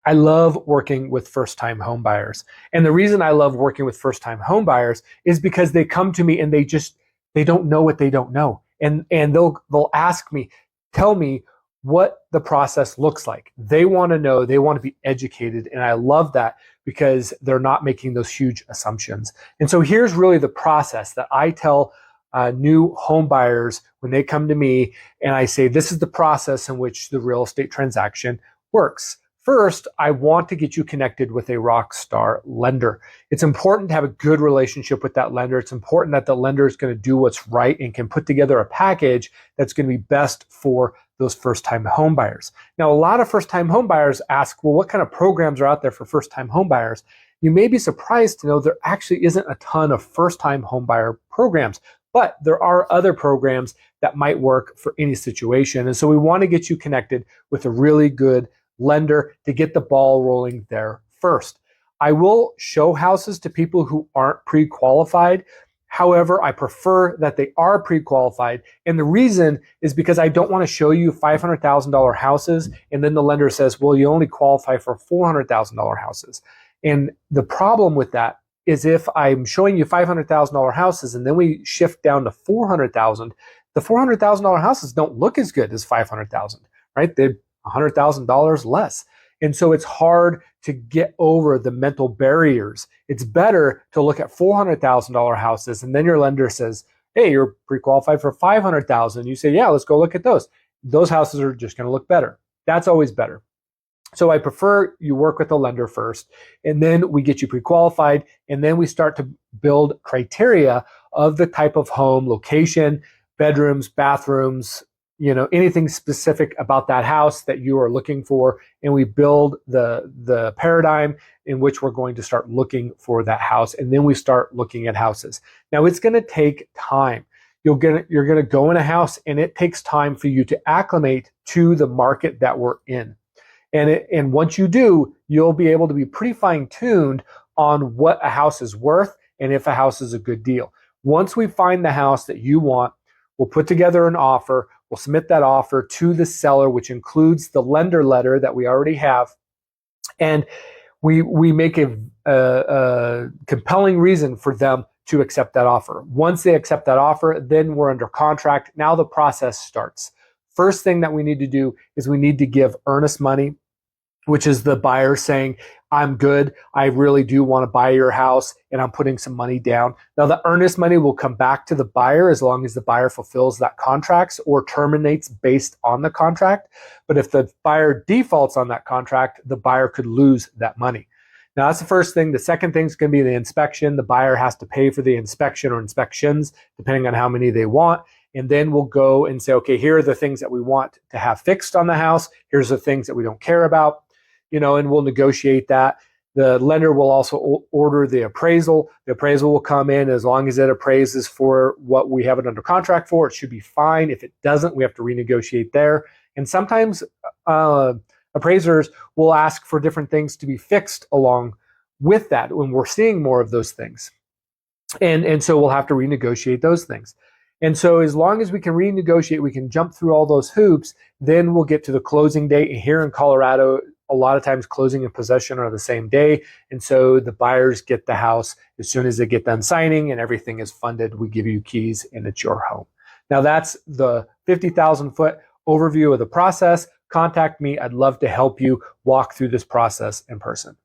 I love working with first-time home buyers. And the reason I love working with first-time home buyers is because they come to me and they don't know what they don't know. And they'll ask me, tell me what the process looks like. They want to know, they want to be educated. And I love that because they're not making those huge assumptions. And so here's really the process that I tell new home buyers when they come to me, and I say, this is the process in which the real estate transaction works. First, I want to get you connected with a rock star lender. It's important to have a good relationship with that lender. It's important that the lender is going to do what's right and can put together a package that's going to be best for those first-time home buyers. Now, a lot of first-time home buyers ask, well, what kind of programs are out there for first-time home buyers? You may be surprised to know there actually isn't a ton of first-time home buyer programs, but there are other programs that might work for any situation. And so we want to get you connected with a really good lender to get the ball rolling there first. I will show houses to people who aren't pre-qualified. However, I prefer that they are pre-qualified. And the reason is because I don't want to show you $500,000 houses and then the lender says, well, you only qualify for $400,000 houses. And the problem with that is if I'm showing you $500,000 houses and then we shift down to $400,000, the $400,000 houses don't look as good as $500,000, right? They're $100,000 less. And so it's hard to get over the mental barriers. It's better to look at $400,000 houses and then your lender says, hey, you're pre-qualified for $500,000. You say, yeah, let's go look at those. Those houses are just going to look better. That's always better. So I prefer you work with a lender first, and then we get you pre-qualified, and then we start to build criteria of the type of home, location, bedrooms, bathrooms, anything specific about that house that you are looking for, and we build the paradigm in which we're going to start looking for that house, and then we start looking at houses. Now, it's going to take time. You're going to go in a house, and it takes time for you to acclimate to the market that we're in. And once you do, you'll be able to be pretty fine-tuned on what a house is worth and if a house is a good deal. Once we find the house that you want, we'll put together an offer. We'll submit that offer to the seller, which includes the lender letter that we already have. And we make a compelling reason for them to accept that offer. Once they accept that offer, then we're under contract. Now the process starts. First thing that we need to do is we need to give earnest money, which is the buyer saying, I'm good, I really do want to buy your house, and I'm putting some money down. Now, the earnest money will come back to the buyer as long as the buyer fulfills that contract or terminates based on the contract. But if the buyer defaults on that contract, the buyer could lose that money. Now, that's the first thing. The second thing is going to be the inspection. The buyer has to pay for the inspection or inspections, depending on how many they want. And then we'll go and say, okay, here are the things that we want to have fixed on the house. Here's the things that we don't care about. And we'll negotiate that. The lender will also order the appraisal. The appraisal will come in as long as it appraises for what we have it under contract for. It should be fine. If it doesn't, we have to renegotiate there. And sometimes appraisers will ask for different things to be fixed along with that when we're seeing more of those things. And so we'll have to renegotiate those things. And so as long as we can renegotiate, we can jump through all those hoops, then we'll get to the closing date. And here in Colorado, a lot of times closing and possession are the same day. And so the buyers get the house as soon as they get done signing and everything is funded. We give you keys and it's your home. Now that's the 50,000 foot overview of the process. Contact me. I'd love to help you walk through this process in person.